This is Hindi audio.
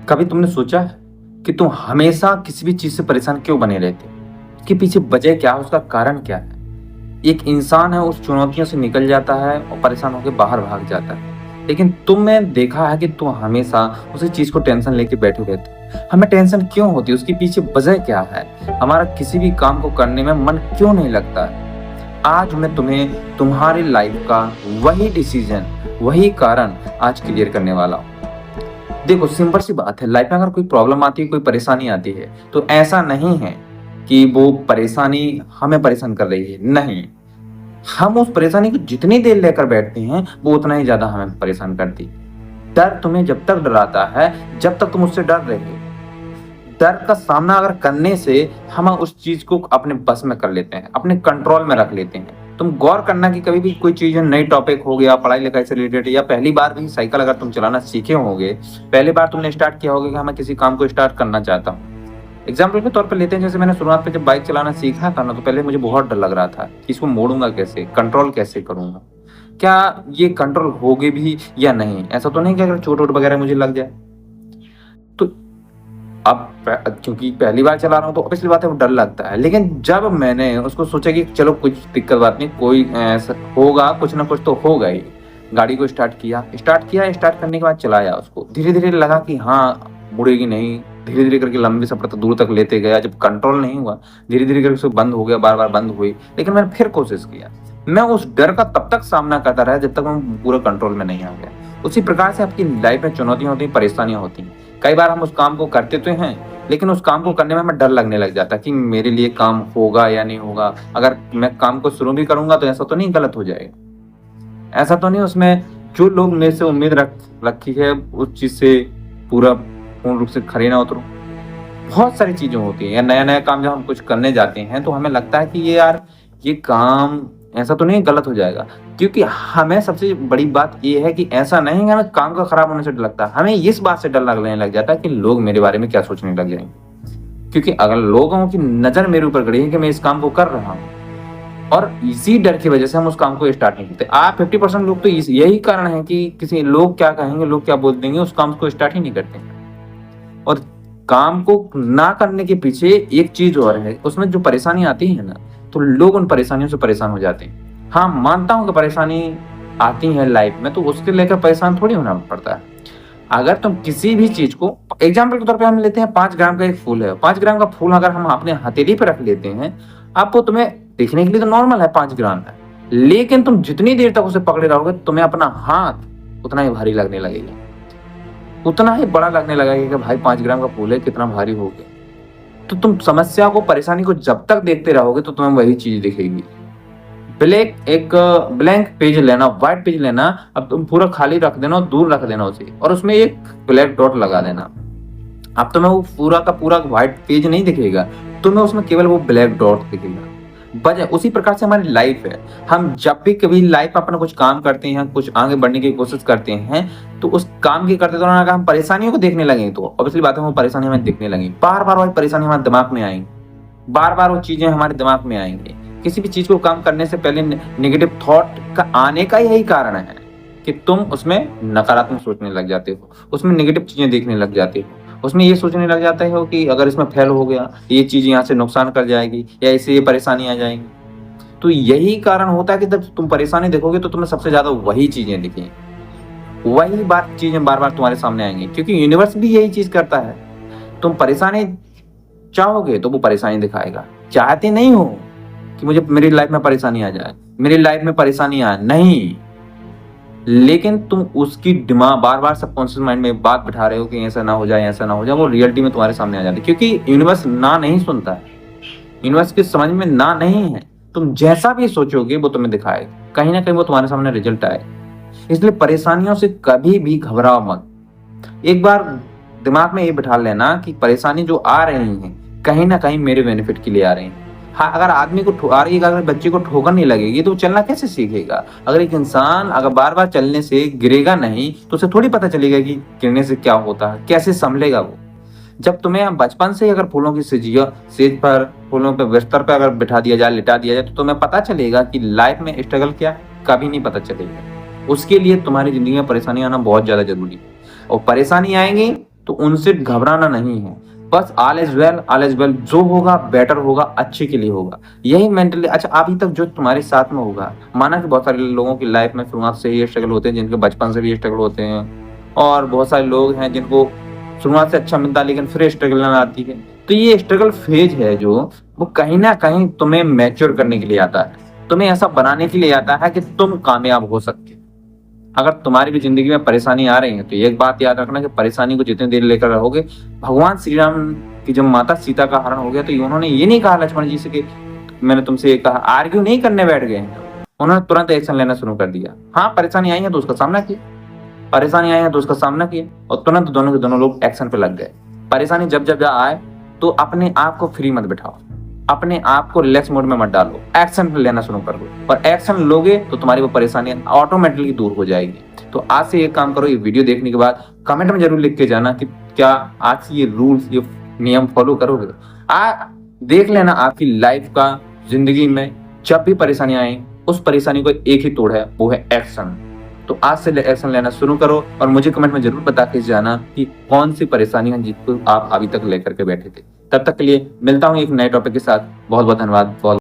कभी तुमने सोचा है कि तुम हमेशा किसी भी चीज से परेशान क्यों बने रहते हो? उसके पीछे वजह क्या है, उसका कारण क्या है? एक इंसान है, उस चुनौतियों से निकल जाता है और परेशान होकर बाहर भाग जाता है। लेकिन तुमने देखा है कि तुम हमेशा उसी चीज को टेंशन लेके बैठे रहते हो। हमें टेंशन क्यों होती है, उसके पीछे वजह क्या है? हमारा किसी भी काम को करने में मन क्यों नहीं लगता है? आज मैं तुम्हें तुम्हारी लाइफ का वही डिसीजन, वही कारण आज क्लियर करने वाला हूँ। देखो, सिंपल सी बात है, लाइफ में अगर कोई प्रॉब्लम आती है, कोई परेशानी आती है, तो ऐसा नहीं है कि वो परेशानी हमें परेशान कर रही है। नहीं, हम उस परेशानी को जितनी देर लेकर बैठते हैं वो उतना ही ज्यादा हमें परेशान करती है। डर तुम्हें जब तक डराता है, जब तक तुम उससे डर रहे हो, डर का सामना अगर करने से हम उस चीज को अपने बस में कर लेते हैं, अपने कंट्रोल में रख लेते हैं। तुम गौर करना कि कभी भी कोई चीज नई टॉपिक हो गया, पढ़ाई लिखाई से रिलेटेड, या पहली बार भी साइकिल अगर तुम चलाना सीखे होगे, पहली बार तुमने स्टार्ट किया होगा कि हाँ, मैं किसी काम को स्टार्ट करना चाहता हूँ। एग्जाम्पल के तौर पर लेते हैं, जैसे मैंने शुरुआत में जब बाइक चलाना सीखा था ना, तो पहले मुझे बहुत डर लग रहा था कि इसको मोड़ूंगा कैसे, कंट्रोल कैसे करूंगा, क्या ये कंट्रोल होगी भी या नहीं। ऐसा तो नहीं कि अगर चोट वोट वगैरह मुझे लग जाए तो। अब क्योंकि पहली बार चला रहा हूँ तो ऑब्वियसली बात है, वो डर लगता है। लेकिन जब मैंने उसको सोचा कि चलो कुछ दिक्कत बात नहीं, कोई ऐसा होगा, कुछ ना कुछ तो होगा ही, गाड़ी को स्टार्ट किया, स्टार्ट करने के बाद चलाया उसको, धीरे धीरे लगा कि हाँ, मुड़ेगी नहीं। धीरे धीरे करके लंबे सफर तक दूर तक लेते गया। जब कंट्रोल नहीं हुआ, धीरे धीरे करके उसको बंद हो गया, बार बार बंद हुई। लेकिन मैंने फिर कोशिश किया। मैं उस डर का तब तक सामना करता रहा जब तक मैं पूरा कंट्रोल में नहीं आ गया। उसी प्रकार से आपकी लाइफ में चुनौतियां होती हैं, परेशानियां होती हैं। कई बार हम उस काम को करते तो हैं, लेकिन उस काम को करने में हमें डर लगने लग जाता है कि मेरे लिए काम होगा या नहीं होगा। अगर मैं काम को शुरू भी करूंगा तो ऐसा तो नहीं गलत हो जाएगा, ऐसा तो नहीं उसमें जो लोग मेरे से उम्मीद रखी है उस चीज से पूरा पूर्ण रूप से खरे ना उतरूं। बहुत सारी चीजें होती हैं। या नया नया काम जब हम कुछ करने जाते हैं तो हमें लगता है कि ये यार, ये काम ऐसा तो नहीं गलत हो जाएगा। क्योंकि हमें सबसे बड़ी बात ये है कि ऐसा नहीं है, हमें काम का खराब होने से डर लगता है, हमें इस बात से डर लगने लग जाता है कि लोग मेरे बारे में क्या सोचने लग जाएंगे। क्योंकि अगर लोगों की नजर मेरे ऊपर गड़ी है कि मैं इस काम को कर रहा हूँ, और इसी डर की वजह से हम उस काम को स्टार्ट नहीं करते। आप 50% लोग तो यही कारण है कि किसी लोग क्या कहेंगे, लोग क्या बोल देंगे, उस काम को स्टार्ट ही नहीं करते। और काम को ना करने के पीछे एक चीज और है, उसमें जो परेशानी आती है ना, तो लोग उन परेशानियों से परेशान हो जाते हैं। हाँ, मानता हूं कि परेशानी आती है लाइफ में, तो उसके लेकर परेशान थोड़ी होना पड़ता है। अगर तुम किसी भी चीज को, एग्जाम्पल के तौर पे हम लेते हैं, 5 ग्राम का एक फूल है। 5 ग्राम का फूल अगर हम अपने हथेली पे रख लेते हैं, आपको, तुम्हें दिखने के लिए तो नॉर्मल है, 5 ग्राम है। लेकिन तुम जितनी देर तक उसे पकड़े रहोगे, तुम्हें अपना हाथ उतना ही भारी लगने लगेगा, उतना ही बड़ा लगने लगेगा कि भाई 5 ग्राम का फूल है, कितना भारी हो गया। तो तुम समस्या को, परेशानी को जब तक देखते रहोगे तो तुम्हें वही चीज दिखेगी। एक ब्लैंक पेज लेना, व्हाइट पेज लेना, अब तुम पूरा खाली रख देना और दूर रख देना उसे, और उसमें एक ब्लैक डॉट लगा देना। अब तुम्हें वो पूरा का पूरा व्हाइट पेज नहीं दिखेगा, तुम्हें उसमें केवल वो ब्लैक डॉट दिखेगा। वजह उसी प्रकार से हमारी लाइफ है। हम जब भी कभी लाइफ में अपना कुछ काम करते हैं, कुछ आगे बढ़ने की कोशिश करते हैं, तो उस काम के करते दौरान अगर हम परेशानियों को देखने लगे तो ऑब्वियसली बात है, वो परेशानी हमें दिखने लगी, बार बार वही परेशानी हमारे दिमाग में आएंगी, बार बार वो चीजें हमारे दिमाग में आएंगी। किसी भी चीज को काम करने से पहले नेगेटिव थॉट का आने का यही कारण है कि तुम उसमें नकारात्मक सोचने लग जाते हो, उसमें नेगेटिव चीजें देखने लग जाते हो, उसमें ये सोचने लग जाते हो कि अगर इसमें फेल हो गया, ये चीज यहाँ से नुकसान कर जाएगी, या इससे ये परेशानी आ जाएंगी। तो यही कारण होता है कि जब तुम परेशानी देखोगे तो तुम्हें सबसे ज्यादा वही चीजें दिखेंगी, वही चीजें बार बार तुम्हारे सामने आएंगी। क्योंकि यूनिवर्स भी यही चीज करता है। तुम परेशानी चाहोगे तो वो परेशानी दिखाएगा। चाहते नहीं हो कि मुझे मेरी लाइफ में परेशानी आ जाए, मेरी लाइफ में परेशानी आए, नहीं, लेकिन तुम उसकी दिमाग बार बार सबकॉन्शियस माइंड में बात बिठा रहे हो कि ऐसा ना हो जाए, ऐसा ना हो जाए, वो रियलिटी में तुम्हारे सामने आ जाती है। क्योंकि यूनिवर्स ना नहीं सुनता है, यूनिवर्स की समझ में ना नहीं है। तुम जैसा भी सोचोगे वो तुम्हें दिखाएगा, कहीं ना कहीं वो तुम्हारे सामने रिजल्ट आएगा। इसलिए परेशानियों से कभी भी घबराओ मत। एक बार दिमाग में ये बिठा लेना कि परेशानी जो आ रही है कहीं ना कहीं मेरे बेनिफिट के लिए आ रही है। हाँ, अगर आदमी को आ रही है, अगर बच्चे को ठोकर नहीं लगेगी तो वो चलना कैसे सीखेगा? अगर एक इंसान अगर बार बार चलने से गिरेगा नहीं तो उसे थोड़ी पता चलेगा कि गिरने से क्या होता है, कैसे संभलेगा वो। जब तुम्हें बचपन से अगर फूलों की सेज पर, फूलों पे बिस्तर पर अगर बिठा दिया जाए, लिटा दिया जाए, तो तुम्हें पता चलेगा कि लाइफ में स्ट्रगल क्या है, कभी नहीं पता चलेगा। उसके लिए तुम्हारी जिंदगी में परेशानी आना बहुत ज्यादा जरूरी है। और परेशानी आएंगी तो उनसे घबराना नहीं है। बस ऑल इज वेल, जो होगा बेटर होगा, अच्छे के लिए होगा। यही मेंटली अच्छा अभी तक जो तुम्हारे साथ में होगा, माना कि बहुत सारे लोगों की लाइफ में शुरुआत से ही स्ट्रगल होते हैं, जिनके बचपन से भी स्ट्रगल होते हैं, और बहुत सारे लोग हैं जिनको शुरुआत से अच्छा मिलता है लेकिन फिर स्ट्रगल आती है। तो ये स्ट्रगल फेज है जो वो कहीं ना कहीं तुम्हें मैच्योर करने के लिए आता है, तुम्हें ऐसा बनाने के लिए आता है कि तुम कामयाब हो सकते। अगर तुम्हारी भी जिंदगी में परेशानी आ रही है तो एक बात याद रखना कि परेशानी को जितनी देर लेकर रहोगे, भगवान श्री राम की जब माता सीता का हरण हो गया तो उन्होंने ये नहीं कहा लक्ष्मण जी से कि मैंने तुमसे ये कहा, आर्ग्यू नहीं करने बैठ गए, उन्होंने तुरंत एक्शन लेना शुरू कर दिया। हाँ परेशानी आई है तो उसका सामना किया, परेशानी आई है तो उसका सामना किया, और तुरंत दोनों के दोनों लोग एक्शन पे लग गए। परेशानी जब जब आए तो अपने आप को फ्री मत बिठाओ, अपने आप को रिलैक्स मोड में मत डालो, एक्शन लेना शुरू कर लो, और एक्शन लोगे तो तुम्हारी वो परेशानी ऑटोमेटिकली दूर हो जाएगी। तो आज से एक काम करो, ये वीडियो देखने के बाद कमेंट में जरूर लिख के जाना कि क्या आज से ये रूल्स ये नियम फॉलो करोगे। देख लेना आपकी लाइफ का जिंदगी में जब भी परेशानी आए, उस परेशानी को एक ही तोड़ है, वो है एक्शन। तो आज से एक्शन लेना शुरू करो और मुझे कमेंट में जरूर बता के जाना कि कौन सी परेशानी है जिसको आप अभी तक लेकर के बैठे थे। तब तक के लिए मिलता हूँ एक नए टॉपिक के साथ। बहुत बहुत धन्यवाद।